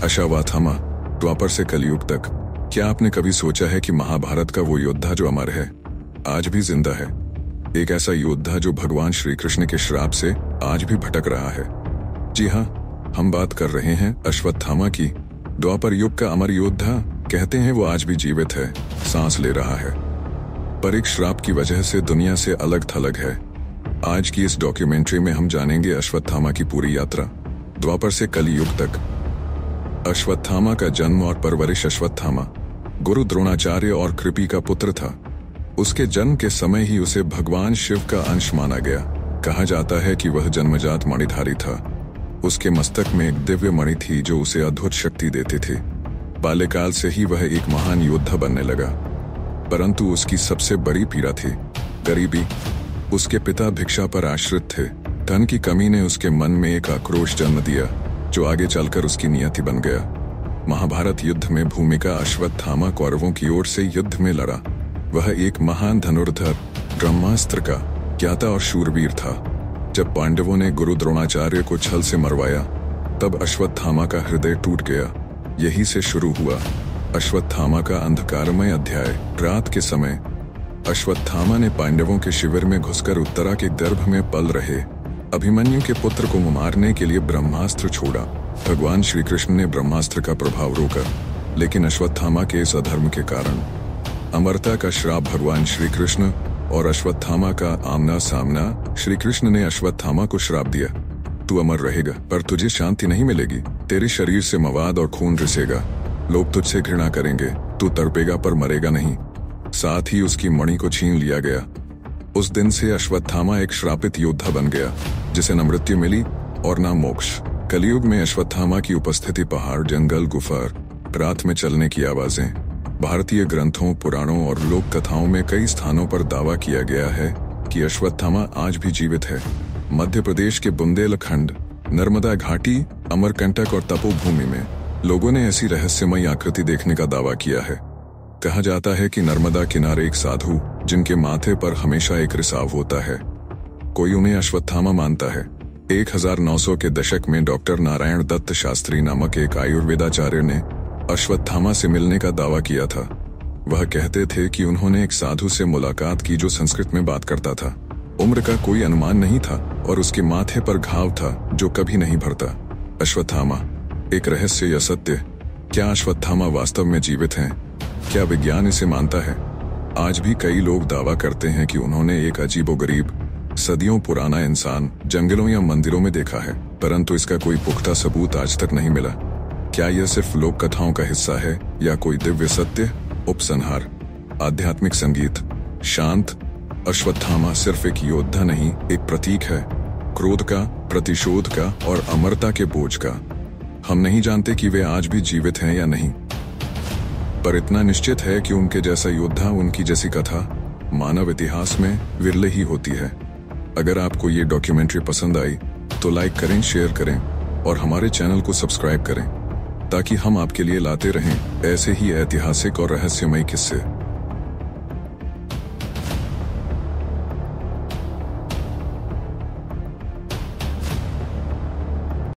अश्वत्थामा, द्वापर से कलयुग तक। क्या आपने कभी सोचा है कि महाभारत का वो योद्धा जो अमर है, आज भी जिंदा है? एक ऐसा योद्धा जो भगवान श्री कृष्ण के श्राप से आज भी भटक रहा है। जी हाँ, हम बात कर रहे हैं अश्वत्थामा की। द्वापर युग का अमर योद्धा, कहते हैं वो आज भी जीवित है, सांस ले रहा है, पर एक श्राप की वजह से दुनिया से अलग थलग है। आज की इस डॉक्यूमेंट्री में हम जानेंगे अश्वत्थामा की पूरी यात्रा, द्वापर से कलयुग तक। अश्वत्थामा का जन्म और परवरिश। अश्वत्थामा गुरु द्रोणाचार्य और कृपि का पुत्र था। उसके जन्म के समय ही उसे भगवान शिव का अंश माना गया। कहा जाता है कि वह जन्मजात मणिधारी था। उसके मस्तक में एक दिव्य मणि थी जो उसे अद्भुत शक्ति देती थी। बाल्यकाल से ही वह एक महान योद्धा बनने लगा, परंतु उसकी सबसे बड़ी पीड़ा थी गरीबी। उसके पिता भिक्षा पर आश्रित थे। धन की कमी ने उसके मन में एक आक्रोश जन्म दिया, जो आगे चलकर उसकी नियति बन गया। महाभारत युद्ध में भूमिका अश्वत्थामा कौरवों की ओर से युद्ध में लड़ा। वह एक महान धनुर्धर, ब्रह्मास्त्र का ज्ञाता और शूरवीर था। जब पांडवों ने गुरु द्रोणाचार्य को छल से मरवाया, तब अश्वत्थामा का हृदय टूट गया। यही से शुरू हुआ अश्वत्थामा का अंधकारमय अध्याय। रात के समय अश्वत्थामा ने पांडवों के शिविर में घुसकर उत्तरा के गर्भ में पल रहे अभिमन्यु के पुत्र को मारने के लिए ब्रह्मास्त्र छोड़ा। भगवान श्री कृष्ण ने ब्रह्मास्त्र का प्रभाव रोका, लेकिन अश्वत्थामा के इस अधर्म के कारण अमरता का श्राप भगवान श्री कृष्ण और अश्वत्थामा का आमना सामना। श्री कृष्ण ने अश्वत्थामा को श्राप दिया, तू अमर रहेगा, पर तुझे शांति नहीं मिलेगी। तेरे शरीर से मवाद और खून रिसेगा, लोग तुझसे घृणा करेंगे, तू तड़पेगा पर मरेगा नहीं। साथ ही उसकी मणि को छीन लिया गया। उस दिन से अश्वत्थामा एक श्रापित योद्धा बन गया, जिसे न मृत्यु मिली और न मोक्ष। कलयुग में अश्वत्थामा की उपस्थिति पहाड़, जंगल, गुफा, रात में चलने की आवाजें। भारतीय ग्रंथों, पुराणों और लोक कथाओं में कई स्थानों पर दावा किया गया है कि अश्वत्थामा आज भी जीवित है। मध्य प्रदेश के बुंदेलखंड, नर्मदा घाटी, अमरकंटक और तपोभूमि में लोगों ने ऐसी रहस्यमयी आकृति देखने का दावा किया है। कहा जाता है कि नर्मदा किनारे एक साधु, जिनके माथे पर हमेशा एक रिसाव होता है, कोई उन्हें अश्वत्थामा मानता है। 1900 के दशक में डॉक्टर नारायण दत्त शास्त्री नामक एक आयुर्वेदाचार्य ने अश्वत्थामा से मिलने का दावा किया था। वह कहते थे कि उन्होंने एक साधु से मुलाकात की जो संस्कृत में बात करता था। उम्र का कोई अनुमान नहीं था और उसके माथे पर घाव था जो कभी नहीं भरता। अश्वत्थामा एक रहस्य या सत्य? क्या अश्वत्थामा वास्तव में जीवित हैं? क्या विज्ञान इसे मानता है? आज भी कई लोग दावा करते हैं कि उन्होंने एक अजीबोगरीब, सदियों पुराना इंसान जंगलों या मंदिरों में देखा है, परंतु इसका कोई पुख्ता सबूत आज तक नहीं मिला। क्या यह सिर्फ लोक कथाओं का हिस्सा है या कोई दिव्य सत्य? उपसंहार, आध्यात्मिक संगीत। शांत। अश्वत्थामा सिर्फ एक योद्धा नहीं, एक प्रतीक है, क्रोध का, प्रतिशोध का और अमरता के बोझ का। हम नहीं जानते कि वे आज भी जीवित हैं या नहीं, पर इतना निश्चित है कि उनके जैसा योद्धा, उनकी जैसी कथा मानव इतिहास में विरले ही होती है। अगर आपको ये डॉक्यूमेंट्री पसंद आई तो लाइक करें, शेयर करें और हमारे चैनल को सब्सक्राइब करें, ताकि हम आपके लिए लाते रहें ऐसे ही ऐतिहासिक और रहस्यमयी किस्से।